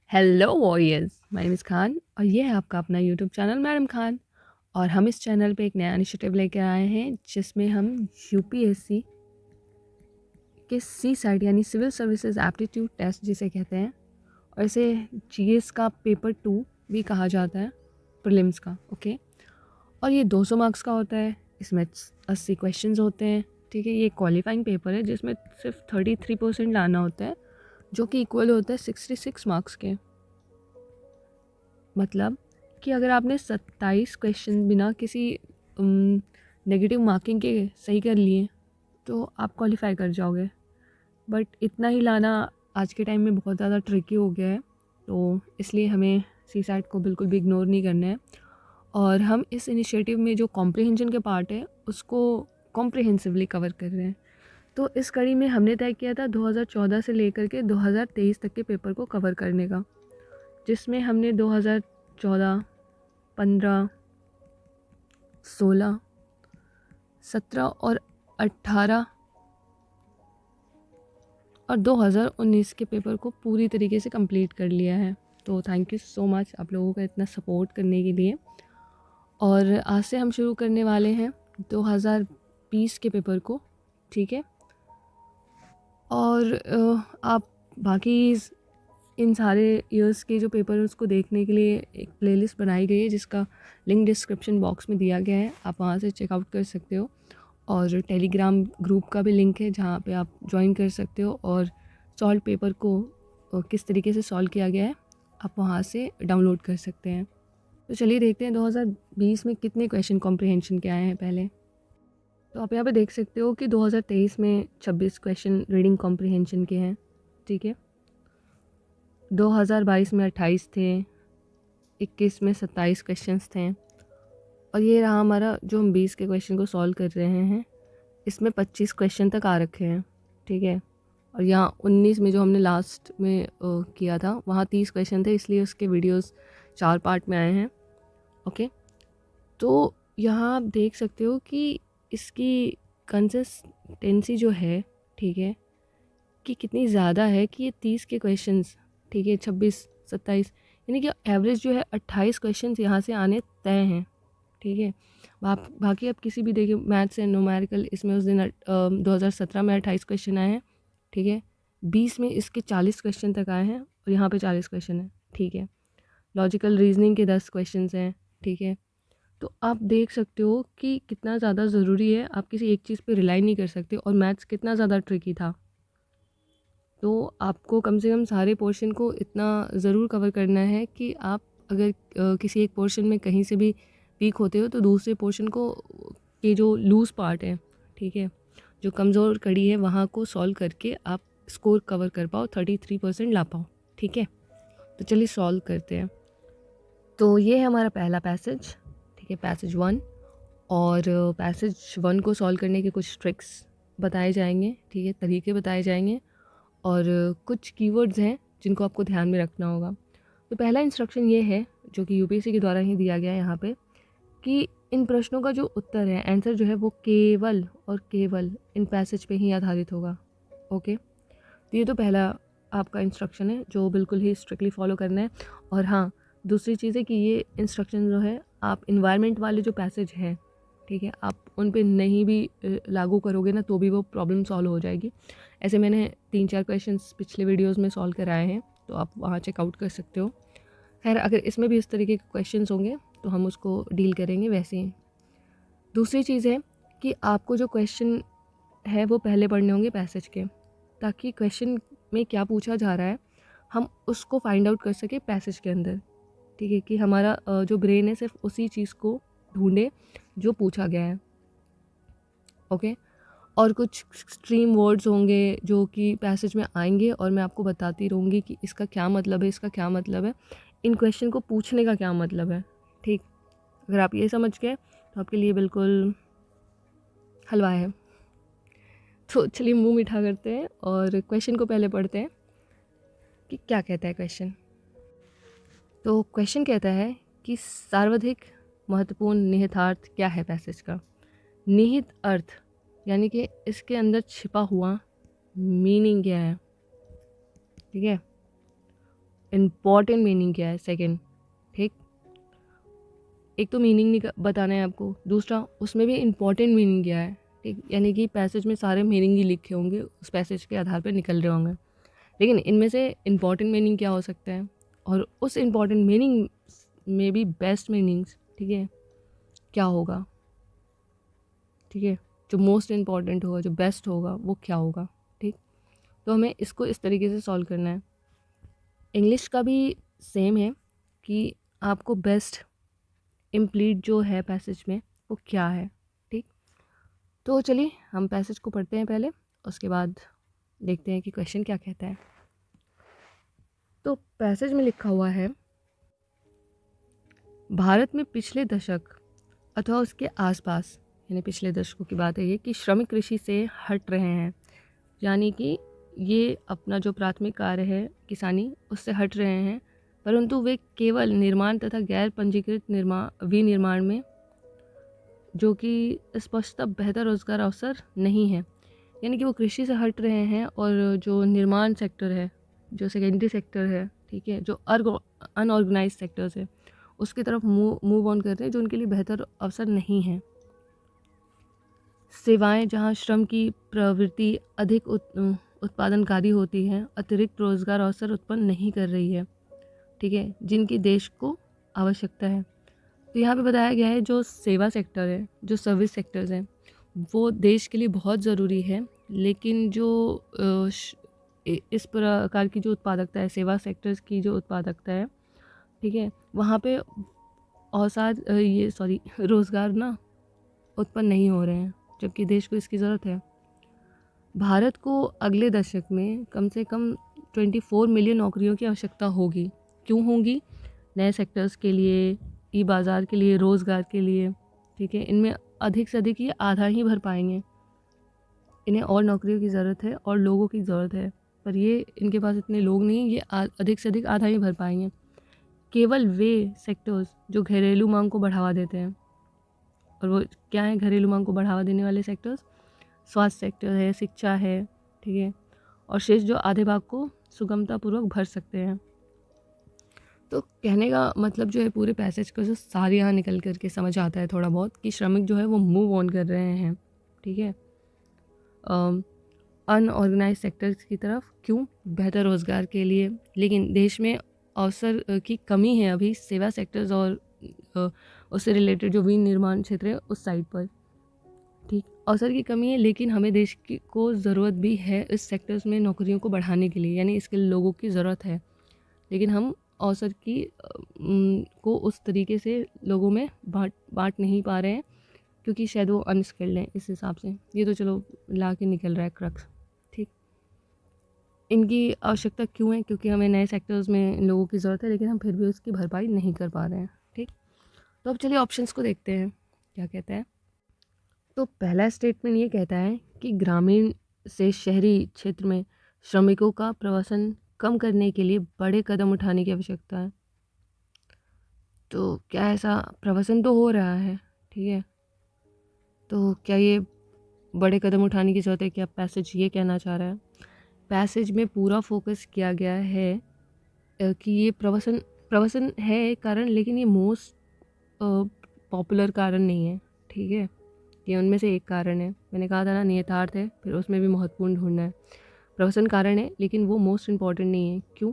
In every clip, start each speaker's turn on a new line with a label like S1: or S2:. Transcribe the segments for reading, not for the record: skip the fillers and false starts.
S1: Hello warriors, my name is Khan और ये है आपका अपना यूट्यूब चैनल मैडम खान। और हम इस चैनल पे एक नया इनिशिएटिव लेकर आए हैं जिसमें हम यूपीएससी के सी साइट यानी सिविल सर्विसेज एप्टीट्यूड टेस्ट जिसे कहते हैं, और इसे जीएस का पेपर 2 भी कहा जाता है, प्रीलिम्स का। ओके, और ये 200 मार्क्स का होता है। इसमें 80 क्वेश्चंस होते हैं। ठीक है, ये क्वालिफाइंग पेपर है जिसमें सिर्फ 33% लाना होता है, जो कि इक्वल होता है 66 मार्क्स के। मतलब कि अगर आपने 27 क्वेश्चन बिना किसी नेगेटिव मार्किंग के सही कर लिए तो आप क्वालिफाई कर जाओगे। बट इतना ही लाना आज के टाइम में बहुत ज़्यादा ट्रिकी हो गया है, तो इसलिए हमें सी सैट को बिल्कुल भी इग्नोर नहीं करना है। और हम इस इनिशिएटिव में जो कॉम्प्रिहेंशन के पार्ट है उसको कॉम्प्रिहेंसिवली कवर कर रहे हैं। तो इस कड़ी में हमने तय किया था 2014 से लेकर के 2023 तक के पेपर को कवर करने का, जिसमें हमने 2014, 15, 16, 17 और 18 और 2019 के पेपर को पूरी तरीके से कंप्लीट कर लिया है। तो थैंक यू सो मच आप लोगों का इतना सपोर्ट करने के लिए। और आज से हम शुरू करने वाले हैं 2020 के पेपर को। ठीक है, और आप बाकी इन सारे ईयर्स के जो पेपर हैं उसको देखने के लिए एक प्लेलिस्ट बनाई गई है जिसका लिंक डिस्क्रिप्शन बॉक्स में दिया गया है, आप वहाँ से चेकआउट कर सकते हो। और टेलीग्राम ग्रुप का भी लिंक है जहाँ पे आप ज्वाइन कर सकते हो, और सॉल्व पेपर को किस तरीके से सॉल्व किया गया है आप वहाँ से डाउनलोड कर सकते हैं। तो चलिए देखते हैं 2020 में कितने क्वेश्चन कॉम्प्रिहेंशन के आए हैं पहले। तो आप यहाँ पे देख सकते हो कि 2023 में 26 क्वेश्चन रीडिंग कॉम्प्रिहेंशन के हैं। ठीक है, 2022 में 28 थे, 21 में 27 क्वेश्चंस थे, और ये रहा हमारा जो हम 20 के क्वेश्चन को सॉल्व कर रहे हैं, इसमें 25 क्वेश्चन तक आ रखे हैं। ठीक है, और यहाँ 19 में जो हमने लास्ट में किया था वहाँ 30 क्वेश्चन थे, इसलिए उसके वीडियोस 4 पार्ट में आए हैं। ओके, तो यहाँ आप देख सकते हो कि इसकी कंसिस्टेंसी जो है, ठीक है, कि कितनी ज़्यादा है कि ये 30 के क्वेश्चंस, ठीक है, 26, 27, यानी कि एवरेज जो है 28 क्वेश्चंस यहाँ से आने तय हैं। ठीक है, बाकी आप किसी भी देखिए मैथ्स एंड न्यूमेरिकल, इसमें उस दिन 2017 में 28 क्वेश्चन आए हैं। ठीक है, 20 में इसके 40 क्वेश्चन तक आए हैं और यहाँ पे 40 क्वेश्चन हैं। ठीक है, लॉजिकल रीजनिंग के 10 क्वेश्चंस हैं। ठीक है, तो आप देख सकते हो कि कितना ज़्यादा ज़रूरी है, आप किसी एक चीज़ पे रिलाई नहीं कर सकते, और मैथ्स कितना ज़्यादा ट्रिकी था। तो आपको कम से कम सारे पोर्शन को इतना ज़रूर कवर करना है कि आप अगर किसी एक पोर्शन में कहीं से भी वीक होते हो तो दूसरे पोर्शन को के जो लूज़ पार्ट है, ठीक है, जो कमज़ोर कड़ी है, वहाँ को सॉल्व करके आप स्कोर कवर कर पाओ, 33% ला पाओ। ठीक है, तो चलिए सॉल्व करते हैं। तो ये है हमारा पहला पैसेज। ठीक है, पैसेज 1। और पैसेज 1 को सॉल्व करने के कुछ ट्रिक्स बताए जाएंगे। ठीक है, तरीके बताए जाएंगे, और कुछ कीवर्ड्स हैं जिनको आपको ध्यान में रखना होगा। तो पहला इंस्ट्रक्शन ये है, जो कि यूपीएससी के द्वारा ही दिया गया है यहाँ पे, कि इन प्रश्नों का जो उत्तर है, आंसर जो है, वो केवल और केवल इन पैसेज पे ही आधारित होगा। ओके, तो ये तो पहला आपका इंस्ट्रक्शन है जो बिल्कुल ही स्ट्रिक्टली फॉलो करना है। और हाँ, दूसरी चीज़ है कि ये इंस्ट्रक्शन जो है आप इन्वायरमेंट वाले जो पैसेज हैं, ठीक है, आप उन पे नहीं भी लागू करोगे ना तो भी वो प्रॉब्लम सॉल्व हो जाएगी। ऐसे मैंने 3-4 क्वेश्चंस पिछले वीडियोस में सॉल्व कराए हैं, तो आप वहाँ चेकआउट कर सकते हो। खैर, अगर इसमें भी इस तरीके के क्वेश्चंस होंगे तो हम उसको डील करेंगे वैसे ही। दूसरी चीज़ है कि आपको जो क्वेश्चन है वो पहले पढ़ने होंगे पैसेज के, ताकि क्वेश्चन में क्या पूछा जा रहा है हम उसको फाइंड आउट कर सके पैसेज के अंदर। ठीक है, कि हमारा जो ब्रेन है सिर्फ उसी चीज़ को ढूंढे जो पूछा गया है। ओके, और कुछ स्ट्रीम वर्ड्स होंगे जो कि पैसेज में आएंगे, और मैं आपको बताती रहूँगी कि इसका क्या मतलब है, इसका क्या मतलब है, इन क्वेश्चन को पूछने का क्या मतलब है। ठीक, अगर आप ये समझ गए तो आपके लिए बिल्कुल हलवा है। तो चलिए मुंह मीठा करते हैं और क्वेश्चन को पहले पढ़ते हैं कि क्या कहता है क्वेश्चन। तो क्वेश्चन कहता है कि सर्वाधिक महत्वपूर्ण निहितार्थ क्या है पैसेज का। निहित अर्थ यानी कि इसके अंदर छिपा हुआ मीनिंग क्या है। ठीक है, इम्पॉर्टेंट मीनिंग क्या है, सेकंड। ठीक, एक तो मीनिंग बताना है आपको, दूसरा उसमें भी इम्पॉर्टेंट मीनिंग क्या है। ठीक, यानी कि पैसेज में सारे मीनिंग ही लिखे होंगे, उस पैसेज के आधार पर निकल रहे होंगे, लेकिन इनमें से इम्पॉर्टेंट मीनिंग क्या हो सकता है, और उस इम्पॉर्टेंट मीनिंग में भी बेस्ट मीनिंग्स, ठीक है, क्या होगा। ठीक है, जो मोस्ट इम्पॉर्टेंट होगा, जो बेस्ट होगा, वो क्या होगा। ठीक, तो हमें इसको इस तरीके से सॉल्व करना है। इंग्लिश का भी सेम है कि आपको बेस्ट इम्प्लीट जो है पैसेज में वो क्या है। ठीक, तो चलिए हम पैसेज को पढ़ते हैं पहले, उसके बाद देखते हैं कि क्वेश्चन क्या कहता है। तो पैसेज में लिखा हुआ है, भारत में पिछले दशक अथवा उसके आसपास, यानी पिछले दशकों की बात है ये, कि श्रमिक कृषि से हट रहे हैं, यानी कि ये अपना जो प्राथमिक कार्य है किसानी, उससे हट रहे हैं, परंतु वे केवल निर्माण तथा गैर पंजीकृत विनिर्माण में, जो कि स्पष्टतः बेहतर रोजगार अवसर नहीं है। यानी कि वो कृषि से हट रहे हैं और जो निर्माण सेक्टर है, जो सेकेंडरी सेक्टर है, ठीक है, जो अनऑर्गेनाइज सेक्टर्स है, उसकी तरफ मूव ऑन कर रहे हैं, जो उनके लिए बेहतर अवसर नहीं है। सेवाएं, जहां श्रम की प्रवृत्ति अधिक उत्पादनकारी होती है, अतिरिक्त रोजगार अवसर उत्पन्न नहीं कर रही है, ठीक है, जिनकी देश को आवश्यकता है। तो यहाँ पे बताया गया है जो सेवा सेक्टर है, जो सर्विस सेक्टर्स हैं, वो देश के लिए बहुत ज़रूरी है, लेकिन जो इस प्रकार की जो उत्पादकता है, सेवा सेक्टर्स की जो उत्पादकता है, ठीक है, वहाँ पे रोज़गार ना उत्पन्न नहीं हो रहे हैं, जबकि देश को इसकी ज़रूरत है। भारत को अगले दशक में कम से कम 24 मिलियन नौकरियों की आवश्यकता होगी। क्यों होगी? नए सेक्टर्स के लिए, ई बाज़ार के लिए, रोज़गार के लिए, ठीक है, इनमें अधिक से अधिक ये आधा ही भर पाएंगे। इन्हें और नौकरियों की ज़रूरत है और लोगों की ज़रूरत है, पर ये इनके पास इतने लोग नहीं, ये अधिक से अधिक आधा ही भर पाएंगे। केवल वे सेक्टर्स जो घरेलू मांग को बढ़ावा देते हैं, और वो क्या है घरेलू मांग को बढ़ावा देने वाले सेक्टर्स? स्वास्थ्य सेक्टर है, शिक्षा है, ठीक है, और शेष जो आधे भाग को सुगमतापूर्वक भर सकते हैं। तो कहने का मतलब जो है पूरे पैसेज को जो सारे यहाँ निकल करके समझ आता है थोड़ा बहुत, कि श्रमिक जो है वो मूव ऑन कर रहे हैं, ठीक है, अनऑर्गेनाइज सेक्टर्स की तरफ। क्यों? बेहतर रोज़गार के लिए। लेकिन देश में अवसर की कमी है अभी सेवा सेक्टर्स और उससे रिलेटेड जो विनिर्माण क्षेत्र है उस साइड पर। ठीक, अवसर की कमी है, लेकिन हमें देश की को ज़रूरत भी है इस सेक्टर्स में नौकरियों को बढ़ाने के लिए, यानी इसके लोगों की ज़रूरत है, लेकिन हम अवसर की को उस तरीके से लोगों में बांट नहीं पा रहे हैं, क्योंकि शायद वो अनस्किल्ड हैं इस हिसाब से। ये तो चलो ला के निकल रहा है क्रक्स। ठीक, इनकी आवश्यकता क्यों है? क्योंकि हमें नए सेक्टर्स में लोगों की ज़रूरत है, लेकिन हम फिर भी उसकी भरपाई नहीं कर पा रहे हैं। ठीक, तो अब चलिए ऑप्शंस को देखते हैं क्या कहता है। तो पहला स्टेटमेंट ये कहता है कि ग्रामीण से शहरी क्षेत्र में श्रमिकों का प्रवासन कम करने के लिए बड़े कदम उठाने की आवश्यकता है। तो क्या ऐसा प्रवासन तो हो रहा है, ठीक है, तो क्या ये बड़े कदम उठाने की ज़रूरत है? क्या पैसेज ये कहना चाह रहा है? पैसेज में पूरा फोकस किया गया है कि ये प्रवासन है एक कारण, लेकिन ये मोस्ट पॉपुलर कारण नहीं है, ठीक है, ये उनमें से एक कारण है। मैंने कहा था ना नियतार्थ है, फिर उसमें भी महत्वपूर्ण ढूंढना है। प्रवसन कारण है, लेकिन वो मोस्ट इम्पॉर्टेंट नहीं है। क्यों?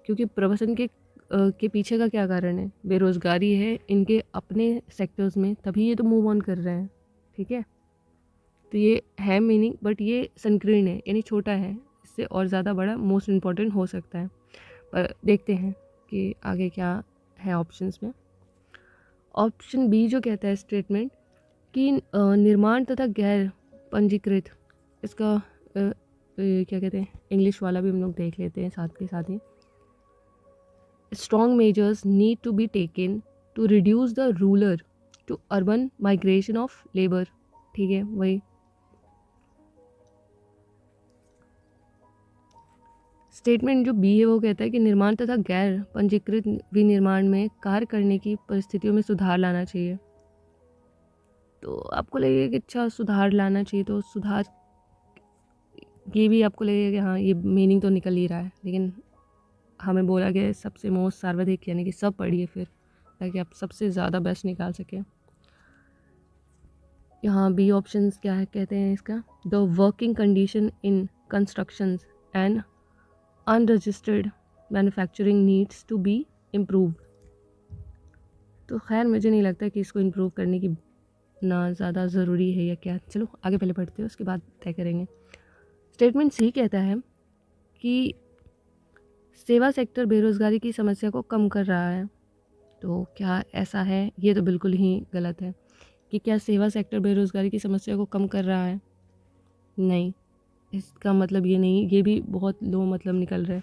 S1: क्योंकि प्रवसन के पीछे का क्या कारण है? बेरोज़गारी है इनके अपने सेक्टर्स में, तभी ये तो मूव ऑन कर रहे हैं, ठीक है। तो ये है मीनिंग, बट ये संकीर्ण है, यानी छोटा है, इससे और ज़्यादा बड़ा मोस्ट इम्पॉर्टेंट हो सकता है। पर देखते हैं कि आगे क्या है ऑप्शंस में। ऑप्शन बी जो कहता है स्टेटमेंट कि निर्माण तथा गैर पंजीकृत, इसका क्या कहते हैं, इंग्लिश वाला भी हम लोग देख लेते हैं साथ के साथ ही। Strong measures need to be taken to reduce the rural to urban migration of labour, ठीक है, वही स्टेटमेंट जो बी है वो कहता है कि निर्माण तथा गैर पंजीकृत विनिर्माण में कार्य करने की परिस्थितियों में सुधार लाना चाहिए। तो आपको लगेगा कि अच्छा सुधार लाना चाहिए, तो सुधार ये भी आपको लगेगा कि हाँ ये मीनिंग तो निकल ही रहा है, लेकिन हमें बोला गया है सबसे मोस्ट सर्वाधिक, यानी कि सब पढ़िए फिर, ताकि आप सबसे ज़्यादा बेस्ट निकाल सकें। यहाँ बी ऑप्शंस क्या है, कहते हैं इसका, the working condition in constructions and unregistered manufacturing needs to be improve. तो खैर मुझे नहीं लगता कि इसको इम्प्रूव करने की ना ज़्यादा ज़रूरी है या क्या। चलो आगे पहले पढ़ते हैं, उसके बाद तय करेंगे। स्टेटमेंट सी कहता है कि सेवा सेक्टर बेरोज़गारी की समस्या को कम कर रहा है। तो क्या ऐसा है? ये तो बिल्कुल ही गलत है कि क्या सेवा सेक्टर बेरोज़गारी की समस्या को कम कर रहा है? नहीं, इसका मतलब ये नहीं, ये भी बहुत लो मतलब निकल रहा है।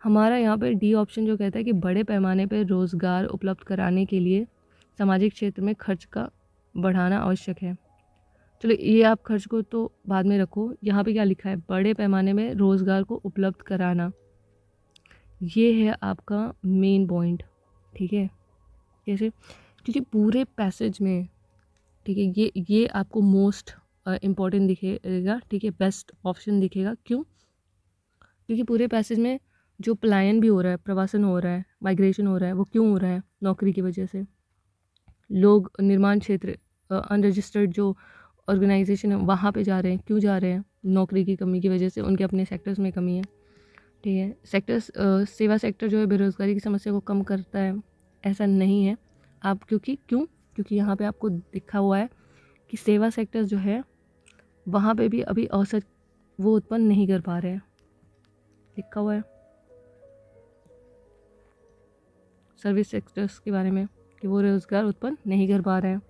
S1: हमारा यहाँ पे डी ऑप्शन जो कहता है कि बड़े पैमाने पर रोज़गार उपलब्ध कराने के लिए सामाजिक क्षेत्र में खर्च का बढ़ाना आवश्यक है। चलो ये आप खर्च को तो बाद में रखो, यहाँ पे क्या लिखा है, बड़े पैमाने में रोज़गार को उपलब्ध कराना, ये है आपका मेन पॉइंट। ठीक है, कैसे? क्योंकि पूरे पैसेज में, ठीक है, ये आपको मोस्ट इम्पॉर्टेंट दिखेगा, ठीक है, बेस्ट ऑप्शन दिखेगा। क्यों? क्योंकि पूरे पैसेज में जो पलायन भी हो रहा है, प्रवासन हो रहा है, माइग्रेशन हो रहा है, वो क्यों हो रहा है? नौकरी की वजह से। लोग निर्माण क्षेत्र, अनरजिस्टर्ड जो ऑर्गेनाइजेशन है वहाँ पे जा रहे हैं। क्यों जा रहे हैं? नौकरी की कमी की वजह से, उनके अपने सेक्टर्स में कमी है। ठीक है, सेक्टर्स सेवा सेक्टर जो है बेरोज़गारी की समस्या को कम करता है, ऐसा नहीं है। आप क्योंकि यहाँ पे आपको लिखा हुआ है कि सेवा सेक्टर्स जो है वहाँ पे भी अभी अवसर वो उत्पन्न नहीं कर पा रहे हैं, लिखा हुआ है सर्विस सेक्टर्स के बारे में कि वो रोज़गार उत्पन्न नहीं कर पा रहे हैं।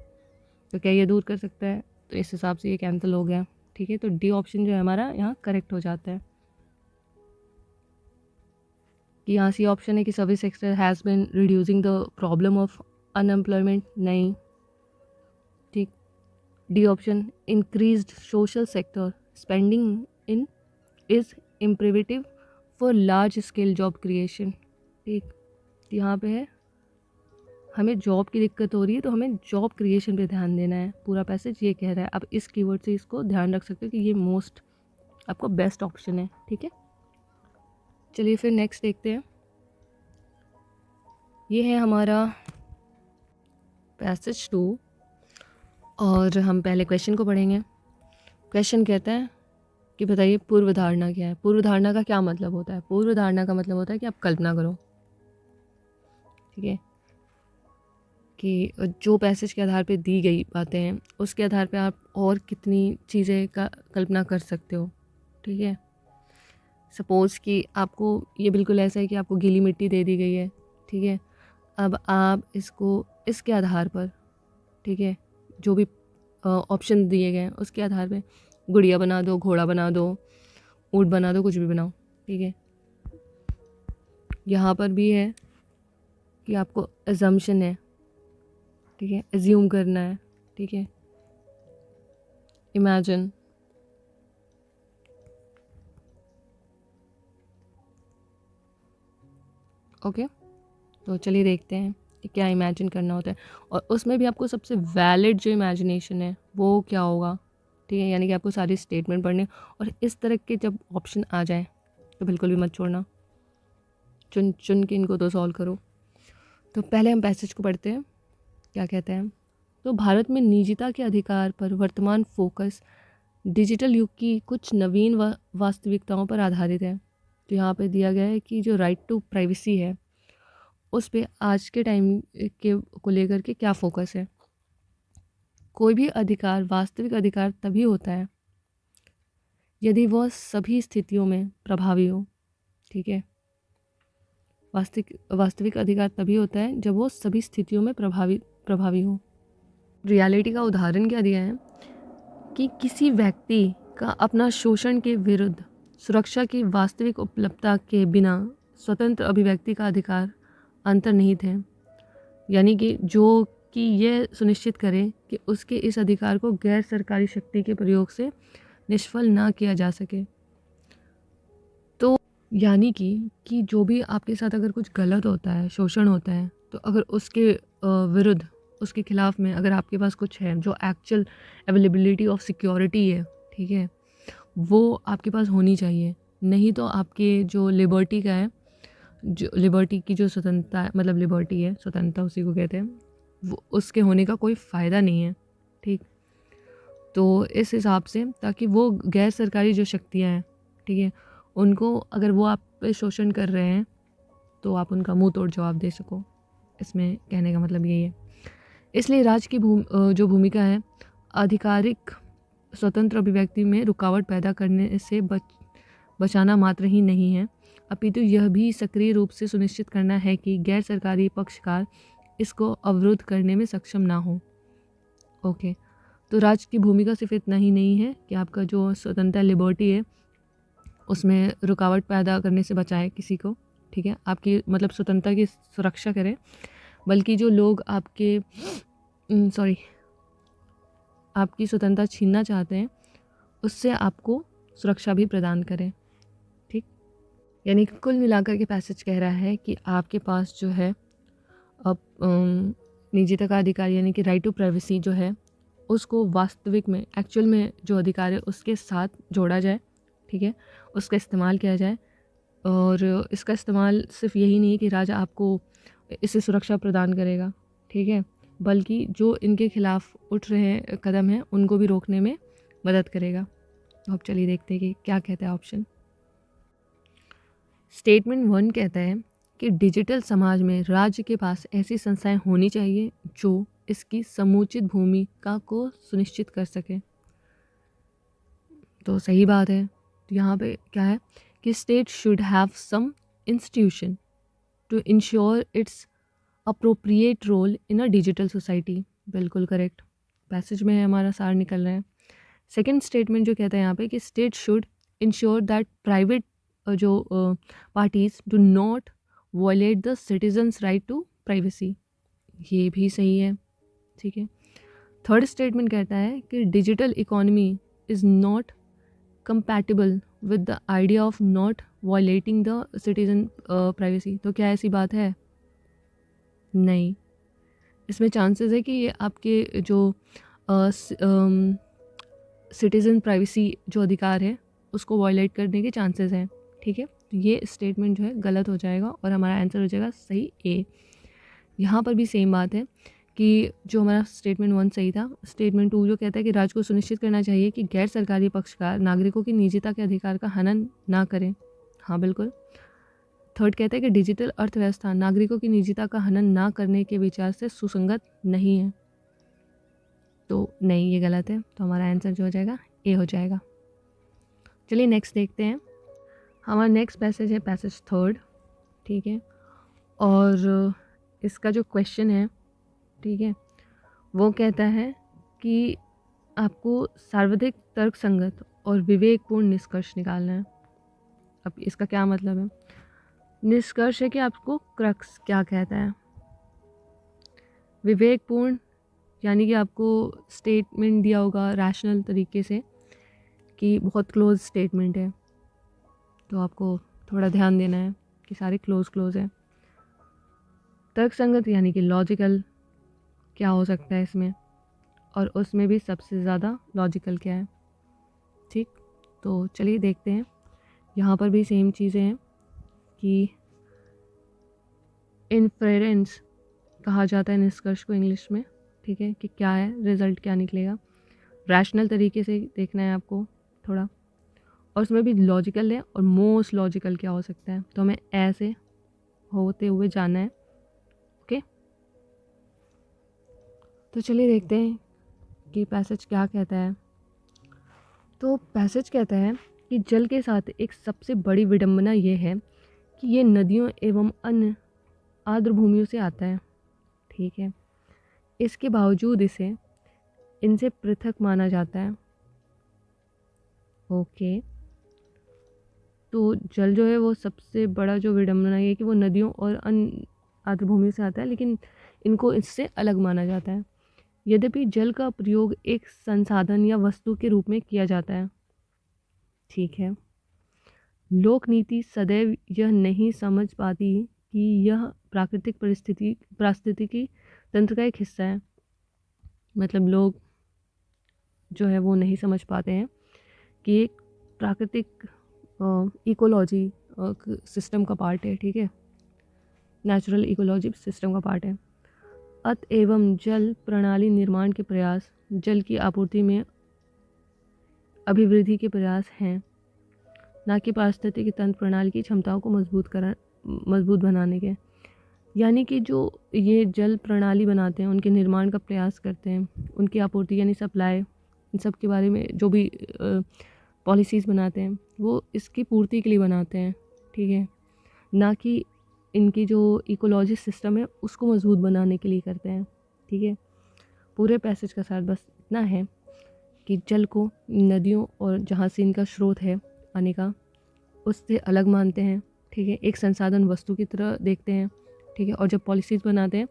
S1: तो क्या ये दूर कर सकता है? तो इस हिसाब से ये कैंसिल हो गया। ठीक है, तो डी ऑप्शन जो है हमारा यहाँ करेक्ट हो जाता है। कि यहाँ सी ऑप्शन है कि service sector has been reducing the problem of unemployment, नहीं। ठीक, D option increased social sector spending in is imperative for large scale job creation. ठीक, यहाँ पे है हमें जॉब की दिक्कत हो रही है तो हमें जॉब क्रिएशन पे ध्यान देना है, पूरा पैसेज ये कह रहा है। आप इस कीवर्ड से इसको ध्यान रख सकते हो कि ये मोस्ट आपको बेस्ट ऑप्शन है। ठीक है, चलिए फिर नेक्स्ट देखते हैं। ये है हमारा पैसेज 2 और हम पहले क्वेश्चन को पढ़ेंगे। क्वेश्चन कहता है कि बताइए पूर्व धारणा क्या है। पूर्व धारणा का क्या मतलब होता है? पूर्व धारणा का मतलब होता है कि आप कल्पना करो, ठीक है, कि जो पैसेज के आधार पे दी गई बातें हैं उसके आधार पे आप और कितनी चीज़ें का कल्पना कर सकते हो। ठीक है, सपोज़ कि आपको ये बिल्कुल ऐसा है कि आपको गीली मिट्टी दे दी गई है। ठीक है, अब आप इसको इसके आधार पर, ठीक है, जो भी ऑप्शन दिए गए हैं उसके आधार पे गुड़िया बना दो, घोड़ा बना दो, ऊँट बना दो, कुछ भी बनाओ। ठीक है, यहाँ पर भी है कि आपको अजम्पशन है, ठीक है, एज्यूम करना है। ठीक है, इमेजिन, ओके। तो चलिए देखते हैं कि क्या इमेजिन करना होता है और उसमें भी आपको सबसे वैलिड जो इमेजिनेशन है वो क्या होगा। ठीक है, यानी कि आपको सारी स्टेटमेंट पढ़ने, और इस तरह के जब ऑप्शन आ जाए तो बिल्कुल भी मत छोड़ना, चुन चुन के इनको तो सॉल्व करो। तो पहले हम पैसेज को पढ़ते हैं, क्या कहते हैं। तो भारत में निजता के अधिकार पर वर्तमान फोकस डिजिटल युग की कुछ नवीन वास्तविकताओं पर आधारित है। तो यहाँ पे दिया गया है कि जो राइट टू प्राइवेसी है उस पे आज के टाइम के को लेकर के क्या फोकस है। कोई भी अधिकार वास्तविक अधिकार तभी होता है यदि वह सभी स्थितियों में प्रभावी हो। ठीक है, वास्तविक अधिकार तभी होता है जब वो सभी स्थितियों में प्रभावी हो। रियलिटी का उदाहरण क्या दिया है कि किसी व्यक्ति का अपना शोषण के विरुद्ध सुरक्षा की वास्तविक उपलब्धता के बिना स्वतंत्र अभिव्यक्ति का अधिकार अंतर्निहित है। यानी कि जो कि यह सुनिश्चित करे कि उसके इस अधिकार को गैर सरकारी शक्ति के प्रयोग से निष्फल ना किया जा सके। तो यानी कि जो भी आपके साथ अगर कुछ गलत होता है, शोषण होता है, तो अगर उसके विरुद्ध, उसके खिलाफ में अगर आपके पास कुछ है जो एक्चुअल अवेलेबिलिटी ऑफ सिक्योरिटी है, ठीक है, वो आपके पास होनी चाहिए। नहीं तो आपके जो लिबर्टी का है जो लिबर्टी की जो स्वतंत्रता, मतलब लिबर्टी है, स्वतंत्रता उसी को कहते हैं, वो उसके होने का कोई फ़ायदा नहीं है। ठीक, तो इस हिसाब से, ताकि वो गैर सरकारी जो शक्तियाँ हैं, ठीक है, उनको अगर वो आप पे शोषण कर रहे हैं तो आप उनका मुंह तोड़ जवाब दे सको। इसमें कहने का मतलब यही है। इसलिए राज्य की जो भूमिका है आधिकारिक स्वतंत्र अभिव्यक्ति में रुकावट पैदा करने से बचाना मात्र ही नहीं है, अपितु यह भी सक्रिय रूप से सुनिश्चित करना है कि गैर सरकारी पक्षकार इसको अवरुद्ध करने में सक्षम ना हो। ओके, तो राज्य की भूमिका सिर्फ इतना ही नहीं है कि आपका जो स्वतंत्रता लिबर्टी है उसमें रुकावट पैदा करने से बचाए किसी को, ठीक है, आपकी मतलब स्वतंत्रता की सुरक्षा करें, बल्कि जो लोग आपके आपकी स्वतंत्रता छीनना चाहते हैं उससे आपको सुरक्षा भी प्रदान करें। ठीक, यानी कुल मिलाकर के पैसेज कह रहा है कि आपके पास जो है अब निजता का अधिकार यानी कि राइट टू प्राइवेसी जो है उसको वास्तविक में, एक्चुअल में जो अधिकार है उसके साथ जोड़ा जाए। ठीक है, उसका इस्तेमाल किया जाए, और इसका इस्तेमाल सिर्फ यही नहीं कि राजा आपको इससे सुरक्षा प्रदान करेगा, ठीक है, बल्कि जो इनके खिलाफ उठ रहे कदम हैं उनको भी रोकने में मदद करेगा। तो अब चलिए देखते हैं कि क्या कहता है ऑप्शन। स्टेटमेंट 1 कहता है कि डिजिटल समाज में राज्य के पास ऐसी संस्थाएं होनी चाहिए जो इसकी समुचित भूमिका को सुनिश्चित कर सके। तो सही बात है। तो यहाँ पे क्या है कि state should have some institution to ensure its appropriate role in a digital society. बिल्कुल करेक्ट, पैसेज में है हमारा सार निकल रहा है। सेकेंड स्टेटमेंट जो कहता है यहाँ पे कि state should ensure that private जो parties do not violate the citizens right to privacy. ये भी सही है, ठीक है। थर्ड स्टेटमेंट कहता है कि digital economy is not compatible with the idea of not violating the citizen privacy. तो क्या ऐसी बात है? नहीं, इसमें चांसेस है कि ये आपके जो सिटीज़न प्राइवेसी जो अधिकार है उसको वायलेट करने के चांसेस हैं, ठीक है। तो ये स्टेटमेंट जो है गलत हो जाएगा और हमारा आंसर हो जाएगा सही ए। यहाँ पर भी सेम बात है कि जो हमारा स्टेटमेंट 1 सही था, स्टेटमेंट 2 जो कहता है कि राज्य को सुनिश्चित करना चाहिए कि गैर सरकारी पक्षकार नागरिकों की निजता के अधिकार का हनन ना करें। हाँ बिल्कुल। थर्ड कहता है कि डिजिटल अर्थव्यवस्था नागरिकों की निजता का हनन ना करने के विचार से सुसंगत नहीं है। तो नहीं, ये गलत है। तो हमारा आंसर जो हो जाएगा ए हो जाएगा। चलिए नेक्स्ट देखते हैं। हमारा नेक्स्ट पैसेज है पैसेज थर्ड, ठीक है। और इसका जो क्वेश्चन है, ठीक है, वो कहता है कि आपको सर्वाधिक तर्कसंगत और विवेकपूर्ण निष्कर्ष निकालना है। अब इसका क्या मतलब है? निष्कर्ष है कि आपको क्रक्स क्या कहता है। विवेकपूर्ण यानी कि आपको स्टेटमेंट दिया होगा रैशनल तरीके से कि बहुत क्लोज स्टेटमेंट है, तो आपको थोड़ा ध्यान देना है कि सारे क्लोज है। तर्कसंगत यानी कि लॉजिकल क्या हो सकता है इसमें, और उसमें भी सबसे ज़्यादा लॉजिकल क्या है, ठीक। तो चलिए देखते हैं। यहाँ पर भी सेम चीज़ें हैं कि इन्फेरेंस कहा जाता है निष्कर्ष को इंग्लिश में, ठीक है, कि क्या है रिजल्ट क्या निकलेगा। रैशनल तरीके से देखना है आपको थोड़ा, और उसमें भी लॉजिकल है और मोस्ट लॉजिकल क्या हो सकता है, तो हमें ऐसे होते हुए जाना है। ओके, तो चलिए देखते हैं कि पैसेज क्या कहता है। तो पैसेज कहता है कि जल के साथ एक सबसे बड़ी विडंबना ये है कि ये नदियों एवं अन्य आर्द्र भूमियों से आता है, ठीक है। इसके बावजूद इसे इनसे पृथक माना जाता है। ओके, तो जल जो है वो सबसे बड़ा जो विडंबना है कि वो नदियों और अन्य आर्द्र भूमियों से आता है, लेकिन इनको इससे अलग माना जाता है। यद्यपि जल का प्रयोग एक संसाधन या वस्तु के रूप में किया जाता है, ठीक है। लोक नीति सदैव यह नहीं समझ पाती कि यह प्राकृतिक पारिस्थितिकी तंत्र का एक हिस्सा है। मतलब लोग जो है वो नहीं समझ पाते हैं कि एक प्राकृतिक इकोलॉजी सिस्टम का पार्ट है, ठीक है। नेचुरल इकोलॉजी सिस्टम का पार्ट है। अत एवं जल प्रणाली निर्माण के प्रयास जल की आपूर्ति में अभिवृद्धि के प्रयास हैं, ना कि पारिस्थितिकी तंत्र प्रणाली की क्षमताओं को मजबूत बनाने के। यानी कि जो ये जल प्रणाली बनाते हैं उनके निर्माण का प्रयास करते हैं, उनकी आपूर्ति यानी सप्लाई, इन सब के बारे में जो भी पॉलिसीज़ बनाते हैं वो इसकी पूर्ति के लिए बनाते हैं, ठीक है, ना कि इनकी जो इकोलॉजी सिस्टम है उसको मजबूत बनाने के लिए करते हैं, ठीक है। पूरे पैसेज का सार बस इतना है कि जल को नदियों और जहाँ से इनका स्रोत है आने का उससे अलग मानते हैं, ठीक है, एक संसाधन वस्तु की तरह देखते हैं, ठीक है। और जब पॉलिसीज़ बनाते हैं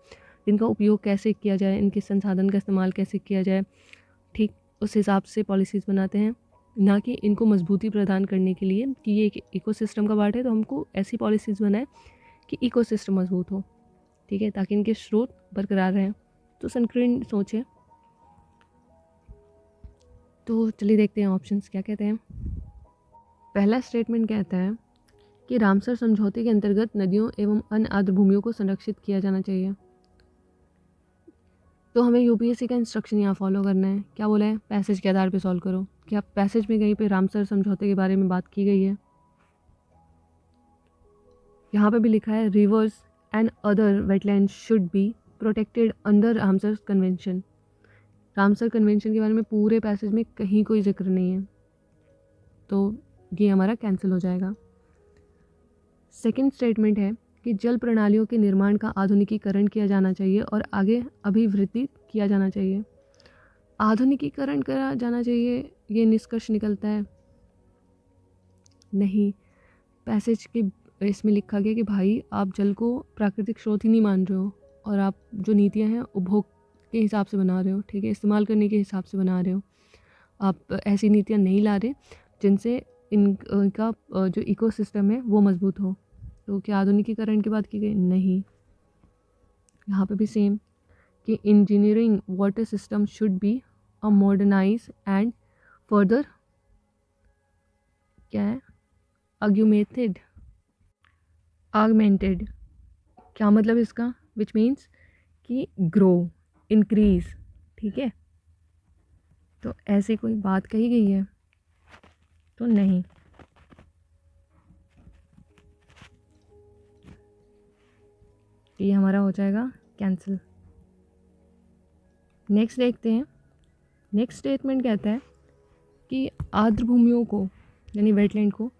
S1: इनका उपयोग कैसे किया जाए, इनके संसाधन का इस्तेमाल कैसे किया जाए, ठीक, उस हिसाब से पॉलिसीज़ बनाते हैं, ना कि इनको मजबूती प्रदान करने के लिए कि ये एक इकोसिस्टम का पार्ट है तो हमको ऐसी पॉलिसीज़ बनाए कि इकोसिस्टम मजबूत हो, ठीक है, ताकि इनके स्रोत बरकरार रहें। तो संकीर्ण सोच है। तो चलिए देखते हैं ऑप्शंस क्या कहते हैं। पहला स्टेटमेंट कहता है कि रामसर समझौते के अंतर्गत नदियों एवं अन्य आर्द्र भूमियों को संरक्षित किया जाना चाहिए। तो हमें यूपीएससी का इंस्ट्रक्शन यहाँ फॉलो करना है। क्या बोला है? पैसेज के आधार पे सॉल्व करो। क्या पैसेज में कहीं पे रामसर समझौते के बारे में बात की गई है? यहाँ पे भी लिखा है reverse and other wetland should be protected under Ramsar convention. Ramsar convention के बारे में पूरे पैसेज में कहीं कोई जिक्र नहीं है, तो ये हमारा कैंसिल हो जाएगा। सेकंड स्टेटमेंट है कि जल प्रणालियों के निर्माण का आधुनिकीकरण किया जाना चाहिए और आगे अभिवृद्धि किया जाना चाहिए। आधुनिकीकरण करा जाना चाहिए, ये निष्कर्ष निकलता है नहीं। पैसेज के इसमें लिखा गया कि भाई आप जल को प्राकृतिक स्रोत ही नहीं मान रहे हो और आप जो नीतियां हैं उपभोग के हिसाब से बना रहे हो, ठीक है, इस्तेमाल करने के हिसाब से बना रहे हो। आप ऐसी नीतियां नहीं ला रहे जिनसे इनका जो इकोसिस्टम है वो मजबूत हो। तो क्या आधुनिकीकरण की बात की गई? नहीं। यहाँ पे भी सेम कि engineering water system should be a modernise and further क्या है आगमेंटेड। क्या मतलब इसका? विच मीन्स कि ग्रो, इंक्रीज, ठीक है। तो ऐसी कोई बात कही गई है तो नहीं। ये हमारा हो जाएगा कैंसिल। नेक्स्ट देखते हैं। नेक्स्ट स्टेटमेंट कहता है कि आर्द्र भूमियों को यानी वेटलैंड को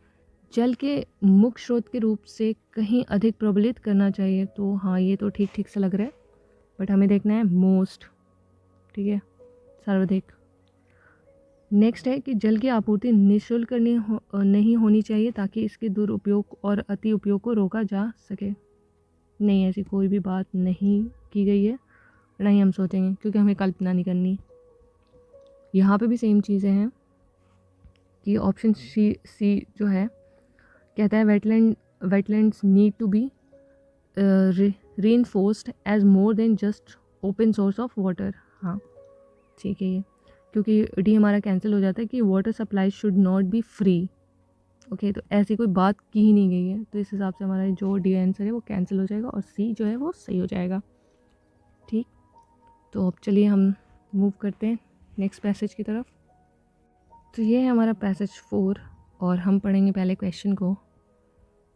S1: जल के मुख्य स्रोत के रूप से कहीं अधिक प्रबलित करना चाहिए। तो हाँ, ये तो ठीक ठीक से लग रहा है, बट हमें देखना है मोस्ट, ठीक है, सर्वाधिक। नेक्स्ट है कि जल की आपूर्ति निःशुल्क नहीं होनी चाहिए ताकि इसके दुरुपयोग और अति उपयोग को रोका जा सके। नहीं, ऐसी कोई भी बात नहीं की गई है, नहीं हम सोचेंगे क्योंकि हमें कल्पना नहीं करनी। यहाँ पे भी सेम चीज़ें हैं कि ऑप्शन सी जो है कहता है wetlands need to be reinforced as more than just open source of water. हाँ, ठीक है, ये क्योंकि डी हमारा कैंसिल हो जाता है कि water supply should not be free. Okay, तो ऐसी कोई बात की ही नहीं गई है, तो इस हिसाब से हमारा जो डी आंसर है वो कैंसिल हो जाएगा और सी जो है वो सही हो जाएगा। ठीक, तो अब चलिए हम मूव करते हैं नेक्स्ट पैसेज की तरफ। तो ये है हमारा पैसेज 4 और हम पढ़ेंगे पहले क्वेश्चन को।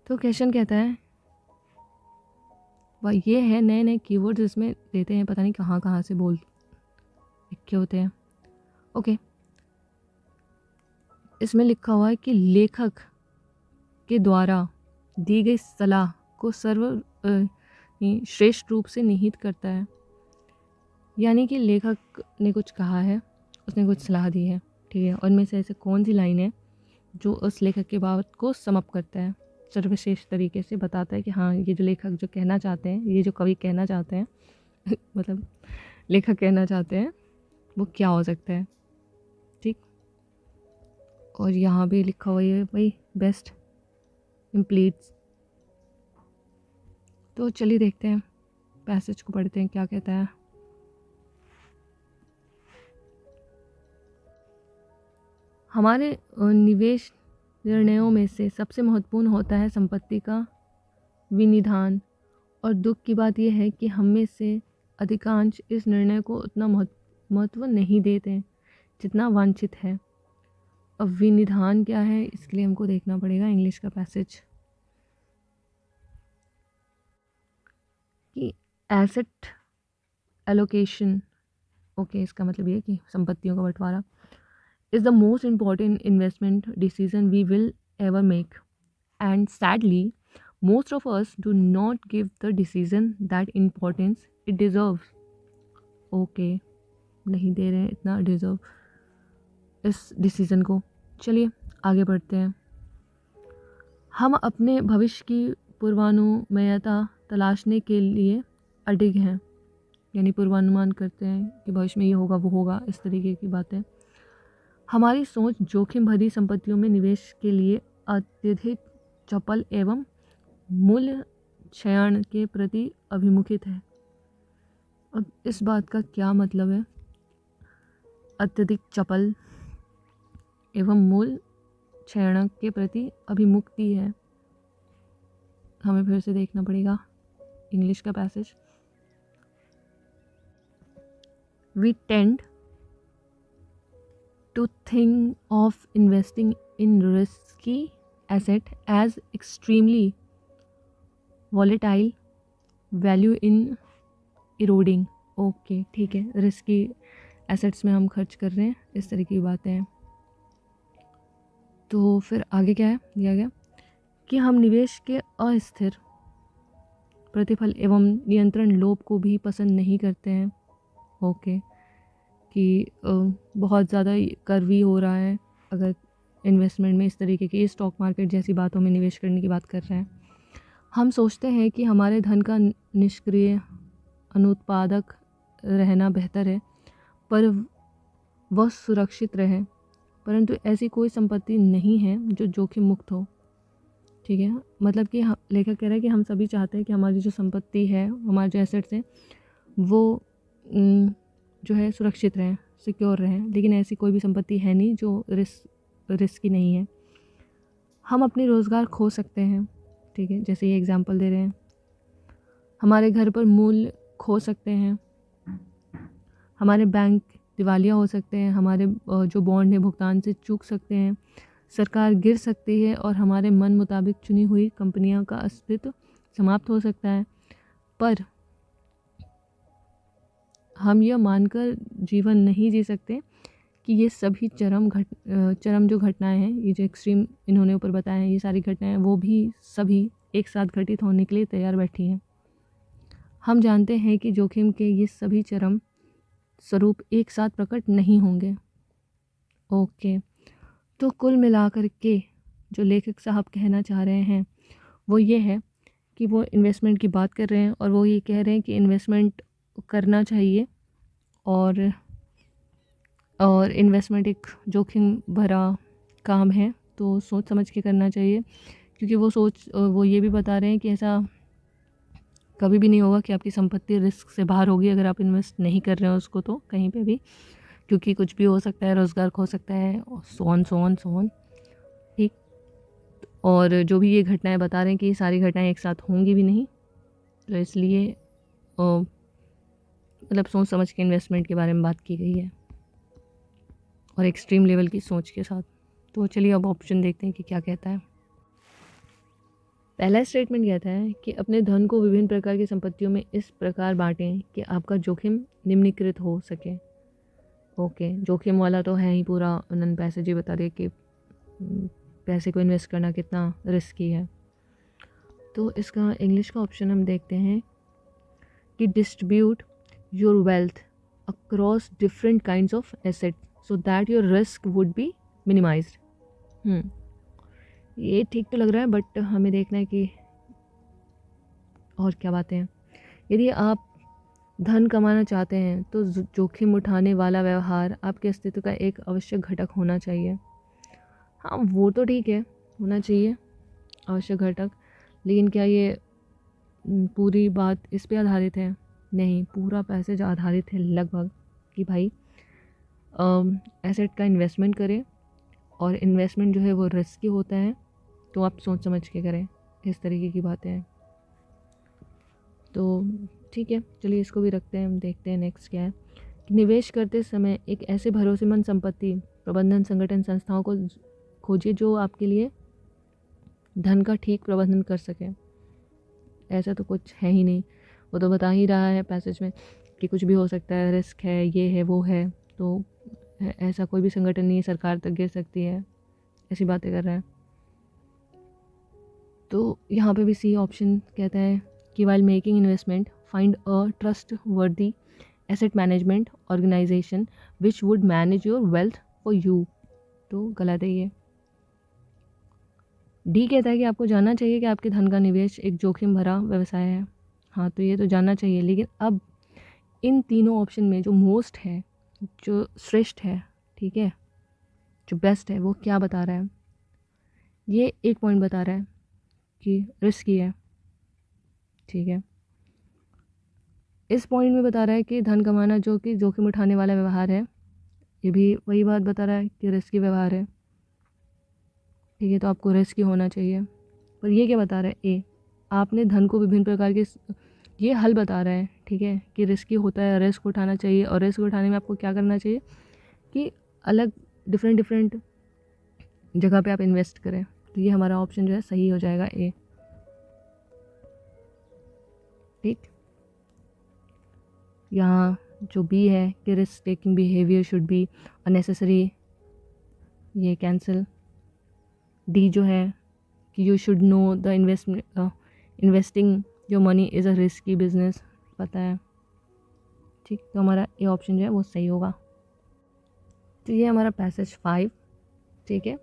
S1: तो क्वेश्चन कहता है, वह ये है नए नए कीवर्ड्स इसमें देते हैं, पता नहीं कहाँ कहाँ से बोल लिखे होते हैं। ओके, इसमें लिखा हुआ है कि लेखक के द्वारा दी गई सलाह को श्रेष्ठ रूप से निहित करता है। यानी कि लेखक ने कुछ कहा है, उसने कुछ सलाह दी है, ठीक है, और इनमें से ऐसे कौन सी लाइन है जो उस लेखक के बात को समअप करता है, सर्वश्रेष्ठ तरीके से बताता है कि हाँ, ये जो लेखक जो कहना चाहते हैं, ये जो कवि कहना चाहते हैं मतलब लेखक कहना चाहते हैं वो क्या हो सकता है। ठीक, और यहाँ भी लिखा हुआ है भाई बेस्ट इम्प्लीट्स। तो चलिए देखते हैं पैसेज को, पढ़ते हैं क्या कहता है। हमारे निवेश निर्णयों में से सबसे महत्वपूर्ण होता है संपत्ति का विनिधान और दुख की बात यह है कि हम में से अधिकांश इस निर्णय को उतना महत्व नहीं देते जितना वांछित है। अब विनिधान क्या है, इसके लिए हमको देखना पड़ेगा इंग्लिश का पैसेज कि एसेट एलोकेशन, ओके, इसका मतलब ये कि संपत्तियों का बंटवारा is the most important investment decision we will ever make, and sadly most of us do not give the decision that importance it deserves. Okay, नहीं दे रहे हैं इतना डिज़र्व इस डिसीज़न को। चलिए आगे बढ़ते हैं। हम अपने भविष्य की पूर्वानुमेयता तलाशने के लिए अडिग हैं, यानी पूर्वानुमान करते हैं कि भविष्य में ये होगा वो होगा, इस तरीके की बातें। हमारी सोच जोखिम भरी संपत्तियों में निवेश के लिए अत्यधिक चपल एवं मूल्य क्षयण के प्रति अभिमुखित है। अब इस बात का क्या मतलब है? अत्यधिक चपल एवं मूल्य क्षयण के प्रति अभिमुखती है। हमें फिर से देखना पड़ेगा इंग्लिश का passage. We tend to think of investing in risky asset as extremely volatile, value in eroding. Okay ठीक है, रिस्की एसेट्स में हम खर्च कर रहे हैं, इस तरह की बातें हैं। तो फिर आगे क्या है दिया गया कि हम निवेश के अस्थिर प्रतिफल एवं नियंत्रण लोभ को भी पसंद नहीं करते हैं। ओके, कि बहुत ज़्यादा कर्वी हो रहा है अगर इन्वेस्टमेंट में, इस तरीके की स्टॉक मार्केट जैसी बातों में निवेश करने की बात कर रहे हैं। हम सोचते हैं कि हमारे धन का निष्क्रिय अनुत्पादक रहना बेहतर है, पर वह सुरक्षित रहे। परंतु ऐसी कोई संपत्ति नहीं है जो जोखिम मुक्त हो। ठीक है, मतलब कि लेखक कह रहा है कि हम सभी चाहते हैं कि हमारी जो संपत्ति है, हमारे जो एसेट्स हैं, वो जो है सुरक्षित रहें, सिक्योर रहें, लेकिन ऐसी कोई भी संपत्ति है नहीं जो रिस्की नहीं है। हम अपनी रोज़गार खो सकते हैं, ठीक है, जैसे ये एग्जांपल दे रहे हैं। हमारे घर पर मूल्य खो सकते हैं, हमारे बैंक दिवालिया हो सकते हैं, हमारे जो बॉन्ड है भुगतान से चूक सकते हैं, सरकार गिर सकती है और हमारे मन मुताबिक चुनी हुई कंपनियों का अस्तित्व समाप्त हो सकता है। पर हम यह मानकर जीवन नहीं जी सकते कि ये सभी चरम जो घटनाएं हैं, ये जो एक्सट्रीम इन्होंने ऊपर बताए हैं, ये सारी घटनाएं वो भी सभी एक साथ घटित होने के लिए तैयार बैठी हैं। हम जानते हैं कि जोखिम के ये सभी चरम स्वरूप एक साथ प्रकट नहीं होंगे। ओके, तो कुल मिलाकर के जो लेखक साहब कहना चाह रहे हैं वो ये है कि वो इन्वेस्टमेंट की बात कर रहे हैं और वो ये कह रहे हैं कि इन्वेस्टमेंट करना चाहिए, और इन्वेस्टमेंट एक जोखिम भरा काम है, तो सोच समझ के करना चाहिए। क्योंकि वो ये भी बता रहे हैं कि ऐसा कभी भी नहीं होगा कि आपकी संपत्ति रिस्क से बाहर होगी अगर आप इन्वेस्ट नहीं कर रहे हो उसको, तो कहीं पे भी, क्योंकि कुछ भी हो सकता है, रोज़गार खो सकता है, सो ऑन। ठीक, और जो भी ये घटनाएं बता रहे हैं कि ये सारी घटनाएं एक साथ होंगी भी नहीं, तो इसलिए मतलब सोच समझ के इन्वेस्टमेंट के बारे में बात की गई है और एक्सट्रीम लेवल की सोच के साथ। तो चलिए अब ऑप्शन देखते हैं कि क्या कहता है। पहला स्टेटमेंट कहता है कि अपने धन को विभिन्न प्रकार की संपत्तियों में इस प्रकार बांटें कि आपका जोखिम निम्नीकृत हो सके। ओके, जोखिम वाला तो है ही पूरा, उन्होंने पैसे जी बता दिए कि पैसे को इन्वेस्ट करना कितना रिस्की है। तो इसका इंग्लिश का ऑप्शन हम देखते हैं कि distribute your wealth across different kinds of asset so that your risk would be minimised. ये ठीक तो लग रहा है, बट हमें देखना है कि और क्या बातें हैं। यदि आप धन कमाना चाहते हैं तो जोखिम उठाने वाला व्यवहार आपके अस्तित्व का एक आवश्यक घटक होना चाहिए। हाँ, वो तो ठीक है, होना चाहिए आवश्यक घटक, लेकिन क्या ये पूरी बात इस पे आधारित है? नहीं, पूरा पैसेज आधारित है लगभग कि भाई एसेट का इन्वेस्टमेंट करें, और इन्वेस्टमेंट जो है वो रिस्की होता है, तो आप सोच समझ के करें, इस तरीके की बातें हैं। तो ठीक है, चलिए इसको भी रखते हैं, हम देखते हैं नेक्स्ट क्या है। निवेश करते समय एक ऐसे भरोसेमंद संपत्ति प्रबंधन संगठन संस्थाओं को खोजिए जो आपके लिए धन का ठीक प्रबंधन कर सके। ऐसा तो कुछ है ही नहीं, वो तो बता ही रहा है पैसेज में कि कुछ भी हो सकता है, रिस्क है, ये है, वो है, तो ऐसा कोई भी संगठन नहीं है, सरकार तक गिर सकती है, ऐसी बातें कर रहा है। तो यहाँ पे भी सी ऑप्शन कहता है कि while making investment find a trustworthy asset management organisation which would manage your wealth for you. तो गलत है ये। डी कहता है कि आपको जानना चाहिए कि आपके धन का निवेश एक जोखिम भरा व्यवसाय है। हाँ, तो ये तो जानना चाहिए, लेकिन अब इन तीनों ऑप्शन में जो मोस्ट है, जो श्रेष्ठ है, ठीक है, जो बेस्ट है, वो क्या बता रहा है? ये एक पॉइंट बता रहा है कि रिस्की है, ठीक है। इस पॉइंट में बता रहा है कि धन कमाना जो कि जोखिम उठाने वाला व्यवहार है, ये भी वही बात बता रहा है कि रिस्की व्यवहार है, ठीक है, तो आपको रिस्की होना चाहिए। पर ये क्या बता रहा है? ए, आपने धन को विभिन्न प्रकार के, ये हल बता रहा है, ठीक है, कि रिस्की होता है, रिस्क उठाना चाहिए, और रिस्क उठाने में आपको क्या करना चाहिए कि अलग डिफरेंट जगह पे आप इन्वेस्ट करें। तो ये हमारा ऑप्शन जो है सही हो जाएगा, ए। ठीक, यहाँ जो बी है कि risk taking behaviour should be unnecessary, ये कैंसिल। डी जो है कि you should know the investing your money is a risky business, पता है, ठीक। तो हमारा ए ऑप्शन जो है वो सही होगा। तो ये हमारा पैसेज 5, ठीक है।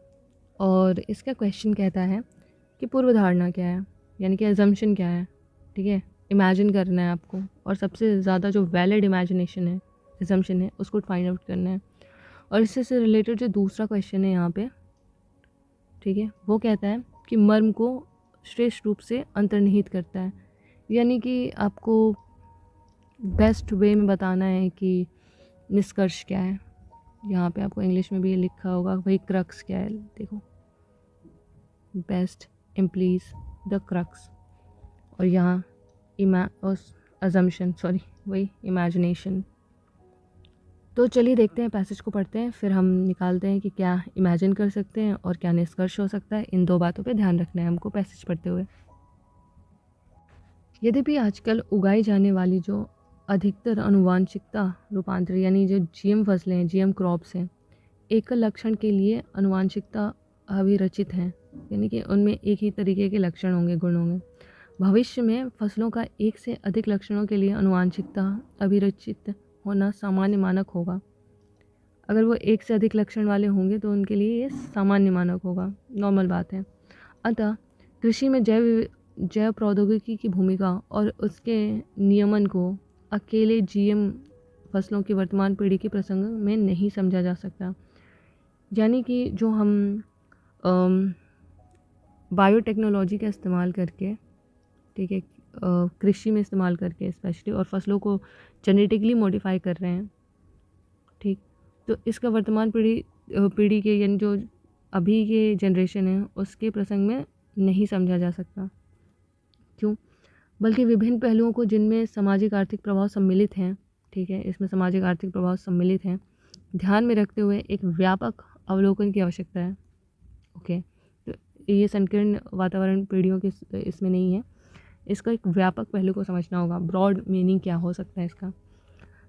S1: और इसका क्वेश्चन कहता है कि पूर्व धारणा क्या है, यानी कि एजम्पशन क्या है, ठीक है। इमेजिन करना है आपको, और सबसे ज़्यादा जो वैलिड इमेजिनेशन है, एजम्पशन है, उसको फाइंड आउट करना है। और इससे से रिलेटेड जो दूसरा क्वेश्चन है यहाँ पे, ठीक है, वो कहता है कि मर्म को श्रेष्ठ रूप से अंतर्निहित करता है, यानी कि आपको बेस्ट वे में बताना है कि निष्कर्ष क्या है। यहाँ पे आपको इंग्लिश में भी ये लिखा होगा, वही क्रक्स क्या है, देखो, बेस्ट इम्प्लीज द क्रक्स, और यहाँ अजम्पशन, सॉरी, वही इमेजिनेशन। तो चलिए देखते हैं, पैसेज को पढ़ते हैं, फिर हम निकालते हैं कि क्या इमेजिन कर सकते हैं और क्या निष्कर्ष हो सकता है। इन दो बातों पे ध्यान रखना है हमको पैसेज पढ़ते हुए। यद्यपि आजकल उगाई जाने वाली जो अधिकतर अनुवांशिकता रूपांतर, यानी जो जीएम फसलें हैं, जीएम क्रॉप्स हैं, एकल लक्षण के लिए अनुवांशिकता अभिरचित हैं, यानी कि उनमें एक ही तरीके के लक्षण होंगे, गुण होंगे। भविष्य में फसलों का एक से अधिक लक्षणों के लिए अनुवांशिकता अभिरचित होना सामान्य मानक होगा। अगर वो एक से अधिक लक्षण वाले होंगे तो उनके लिए ये सामान्य मानक होगा, नॉर्मल बात है। अतः कृषि में जैव प्रौद्योगिकी की भूमिका और उसके नियमन को अकेले जीएम फसलों की वर्तमान पीढ़ी के प्रसंग में नहीं समझा जा सकता। यानी कि जो हम बायोटेक्नोलॉजी का इस्तेमाल करके, ठीक है, कृषि में इस्तेमाल करके स्पेशली, और फसलों को जेनेटिकली मॉडिफाई कर रहे हैं, ठीक, तो इसका वर्तमान पीढ़ी के, यानी जो अभी के जनरेशन है, उसके प्रसंग में नहीं समझा जा सकता। क्यों? बल्कि विभिन्न पहलुओं को जिनमें सामाजिक आर्थिक प्रभाव सम्मिलित हैं, ठीक है, इसमें सामाजिक आर्थिक प्रभाव सम्मिलित हैं, ध्यान में रखते हुए एक व्यापक अवलोकन की आवश्यकता है। ओके, तो ये संकीर्ण वातावरण पीढ़ियों के इसमें नहीं है, इसका एक व्यापक पहलू को समझना होगा। ब्रॉड मीनिंग क्या हो सकता है इसका,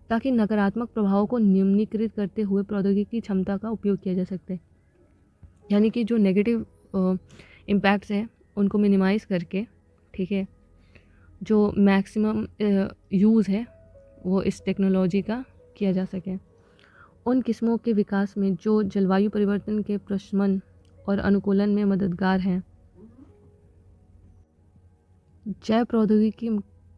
S1: ताकि नकारात्मक प्रभावों को न्यूनीकृत करते हुए प्रौद्योगिकी की क्षमता का उपयोग किया जा सकते, यानी कि जो नेगेटिव इम्पैक्ट्स हैं उनको मिनिमाइज़ करके, ठीक है, जो मैक्सिमम यूज़ है वो इस टेक्नोलॉजी का किया जा सके। उन किस्मों के विकास में जो जलवायु परिवर्तन के प्रशमन और अनुकूलन में मददगार हैं। जैव प्रौद्योगिकी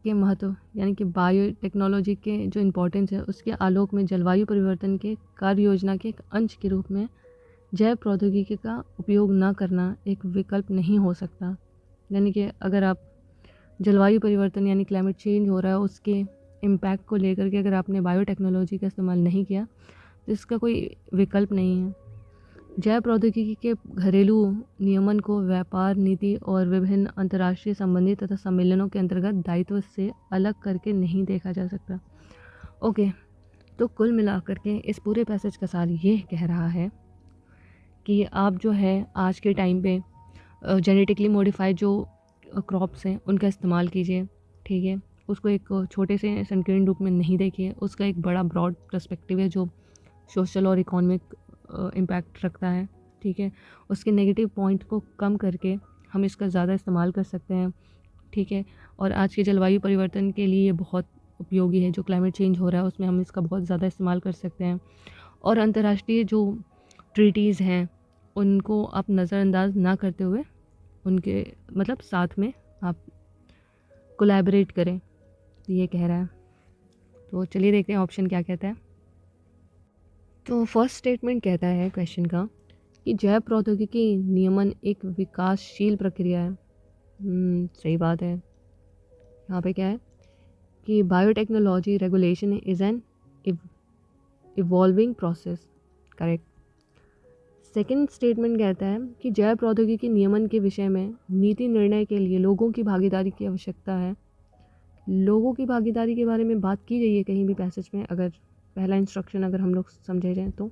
S1: के महत्व, यानी कि बायोटेक्नोलॉजी के जो इम्पोर्टेंस है, उसके आलोक में जलवायु परिवर्तन के कार्य योजना के एक अंश के रूप में जैव प्रौद्योगिकी का उपयोग न करना एक विकल्प नहीं हो सकता। यानी कि अगर आप जलवायु परिवर्तन यानी क्लाइमेट चेंज हो रहा है, उसके इम्पैक्ट को लेकर के अगर आपने बायोटेक्नोलॉजी का इस्तेमाल नहीं किया तो इसका कोई विकल्प नहीं है। जैव प्रौद्योगिकी के घरेलू नियमन को व्यापार नीति और विभिन्न अंतर्राष्ट्रीय संबंधी तथा सम्मेलनों के अंतर्गत दायित्व से अलग करके नहीं देखा जा सकता। ओके, तो कुल मिलाकर के इस पूरे पैसेज का सार ये कह रहा है कि आप जो है आज के टाइम पे जेनेटिकली मॉडिफाइड जो क्रॉप्स हैं उनका इस्तेमाल कीजिए, ठीक है। उसको एक छोटे से संकीर्ण रूप में नहीं देखिए, उसका एक बड़ा ब्रॉड पर्सपेक्टिव है जो सोशल और इकोनॉमिक इम्पैक्ट रखता है, ठीक है। उसके नेगेटिव पॉइंट को कम करके हम इसका ज़्यादा इस्तेमाल कर सकते हैं, ठीक है। और आज के जलवायु परिवर्तन के लिए ये बहुत उपयोगी है, जो क्लाइमेट चेंज हो रहा है उसमें हम इसका बहुत ज़्यादा इस्तेमाल कर सकते हैं। और अंतर्राष्ट्रीय जो ट्रीटीज़ हैं उनको आप नज़रअंदाज ना करते हुए उनके मतलब साथ में आप कोलैबोरेट करें, ये कह रहा है। तो चलिए देखते हैं ऑप्शन क्या कहता है। तो फर्स्ट स्टेटमेंट कहता है क्वेश्चन का कि जैव प्रौद्योगिकी नियमन एक विकासशील प्रक्रिया है। सही बात है। यहाँ पे क्या है कि biotechnology regulation is an evolving process. Correct. Second statement कहता है कि जैव प्रौद्योगिकी नियमन के विषय में नीति निर्णय के लिए लोगों की भागीदारी की आवश्यकता है। लोगों की भागीदारी के बारे में बात की गई है कहीं भी पैसेज में, अगर पहला इंस्ट्रक्शन अगर हम लोग समझे जाएँ तो।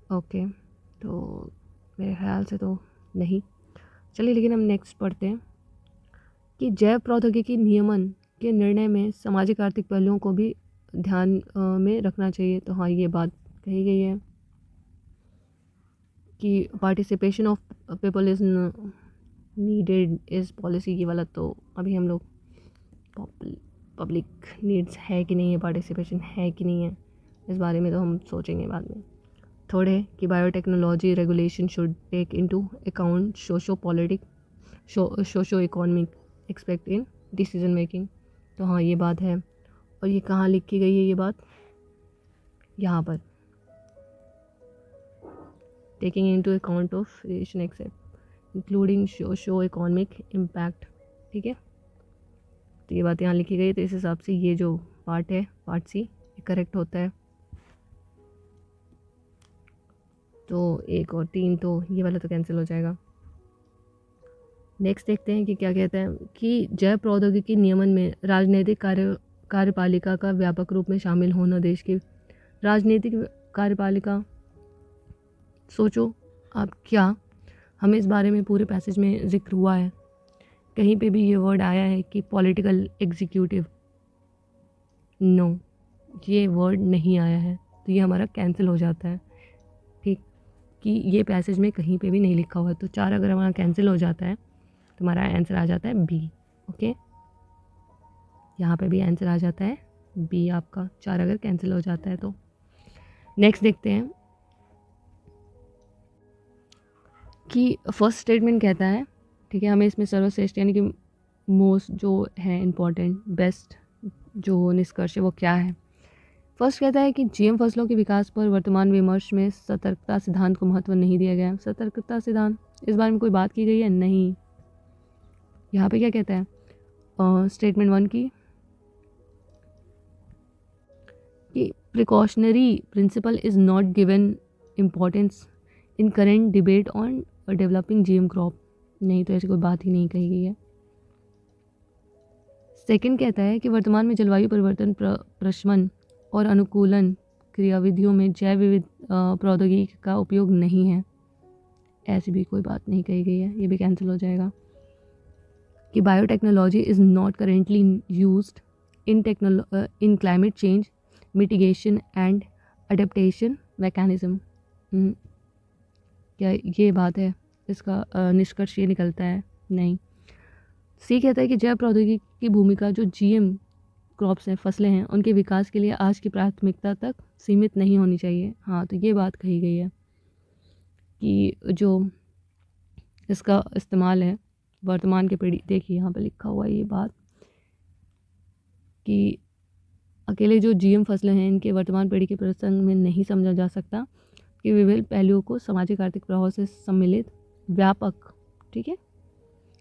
S1: ओके, तो मेरे ख्याल से तो नहीं। चलिए लेकिन हम नेक्स्ट पढ़ते हैं कि जैव प्रौद्योगिकी नियमन के निर्णय में सामाजिक आर्थिक पहलुओं को भी ध्यान में रखना चाहिए। तो हाँ, ये बात कही गई है कि participation of people is needed is policy. ये वाला तो अभी हम लोग पब्लिक नीड्स है कि नहीं है, पार्टिसिपेशन है कि नहीं है, इस बारे में तो हम सोचेंगे बाद में। थर्ड है कि biotechnology regulation should take into account socio economic expect in decision making. तो हाँ, ये बात है। और ये कहाँ लिखी गई है ये बात? यहाँ पर, taking into account of relation except including socio economic impact, ठीक है। तो ये बात यहाँ लिखी गई है, तो इस हिसाब से ये जो पार्ट है, पार्ट सी, ये करेक्ट होता है। तो 1 और 3 तो ये वाला तो कैंसिल हो जाएगा। नेक्स्ट देखते हैं कि क्या कहता है कि जैव प्रौद्योगिकी नियमन में राजनीतिक कार्यपालिका का व्यापक रूप में शामिल होना। देश की राजनीतिक कार्यपालिका, सोचो आप, क्या हमें इस बारे में पूरे पैसेज में जिक्र हुआ है? कहीं पे भी ये वर्ड आया है कि पॉलिटिकल एग्जीक्यूटिव? नो, ये वर्ड नहीं आया है, तो ये हमारा कैंसिल हो जाता है, ठीक। कि ये पैसेज में कहीं पे भी नहीं लिखा हुआ है, तो 4 अगर हमारा कैंसिल हो जाता है तो हमारा आंसर आ जाता है बी। ओके, यहाँ पे भी आंसर आ जाता है बी आपका, 4 अगर कैंसिल हो जाता है तो। नेक्स्ट देखते हैं कि फर्स्ट स्टेटमेंट कहता है, ठीक है, हमें इसमें सर्वश्रेष्ठ यानी कि मोस्ट जो है इम्पॉर्टेंट बेस्ट जो निष्कर्ष है वो क्या है। फर्स्ट कहता है कि जीएम फसलों के विकास पर वर्तमान विमर्श में सतर्कता सिद्धांत को महत्व नहीं दिया गया। सतर्कता सिद्धांत, इस बारे में कोई बात की गई है? नहीं। यहाँ पे क्या कहता है स्टेटमेंट 1 की कि precautionary principle is not given importance in current debate on developing GM crop. नहीं, तो ऐसी कोई बात ही नहीं कही गई है। सेकंड कहता है कि वर्तमान में जलवायु परिवर्तन प्रशमन और अनुकूलन क्रियाविधियों में जैव विविध प्रौद्योगिकी का उपयोग नहीं है। ऐसी भी कोई बात नहीं कही गई है, ये भी कैंसिल हो जाएगा। कि biotechnology is not currently used in climate change mitigation and adaptation mechanism. क्या ये बात है? इसका निष्कर्ष ये निकलता है नहीं। सी कहता है कि जैव प्रौद्योगिकी की भूमिका जो जीएम क्रॉप्स हैं, फसलें हैं, उनके विकास के लिए आज की प्राथमिकता तक सीमित नहीं होनी चाहिए। हाँ, तो ये बात कही गई है कि जो इसका इस्तेमाल है वर्तमान के पीढ़ी, देखिए यहाँ पे लिखा हुआ है ये बात कि अकेले जो जीएम फसलें हैं इनके वर्तमान पीढ़ी के प्रसंग में नहीं समझा जा सकता कि विभिन्न पहलुओं को सामाजिक आर्थिक प्रभाव से सम्मिलित व्यापक, ठीक है,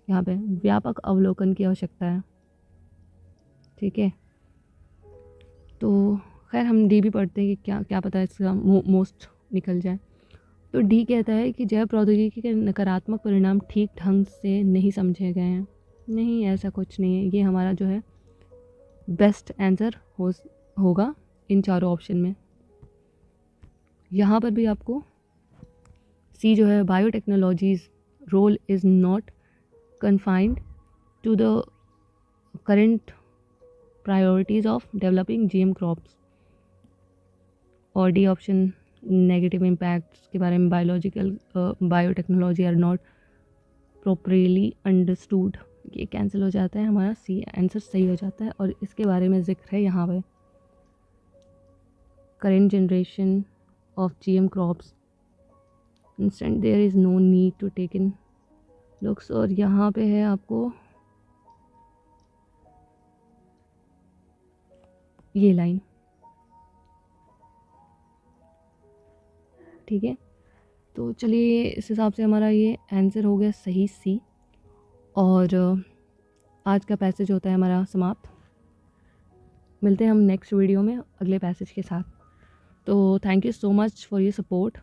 S1: यहाँ पे व्यापक अवलोकन की आवश्यकता है, ठीक है। तो खैर हम डी भी पढ़ते हैं कि क्या क्या पता इसका मोस्ट निकल जाए। तो डी कहता है कि जैव प्रौद्योगिकी के नकारात्मक परिणाम ठीक ढंग से नहीं समझे गए हैं। नहीं, ऐसा कुछ नहीं है। ये हमारा जो है बेस्ट आंसर होगा इन चारों ऑप्शन में। यहाँ पर भी आपको सी जो है biotechnology's role is not confined to the current priorities of developing GM crops. और डी ऑप्शन नेगेटिव इम्पैक्ट्स के बारे में biotechnology are not properly understood, ये कैंसिल हो जाता है, हमारा सी आंसर सही हो जाता है। और इसके बारे में जिक्र है यहाँ पे current generation of GM crops instant there is no need to take in looks. और यहाँ पे है आपको ये लाइन, ठीक है। तो चलिए इस हिसाब से हमारा ये आंसर हो गया सही सी। और आज का पैसेज होता है हमारा समाप्त। मिलते हैं हम नेक्स्ट वीडियो में अगले पैसेज के साथ। तो thank you so much for your support.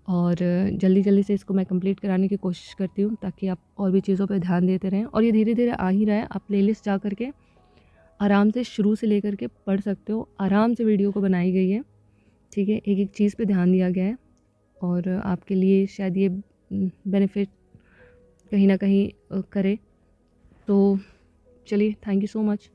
S1: और जल्दी जल्दी से इसको मैं कंप्लीट कराने की कोशिश करती हूँ ताकि आप और भी चीज़ों पर ध्यान देते रहें। और ये धीरे धीरे आ ही रहा है, आप प्लेलिस्ट जा करके आराम से शुरू से लेकर के पढ़ सकते हो। आराम से वीडियो को बनाई गई है, ठीक है। एक एक चीज़ पे ध्यान दिया गया है और आपके लिए शायद ये बेनिफिट कहीं ना कहीं करे। तो चलिए, थैंक यू सो मच।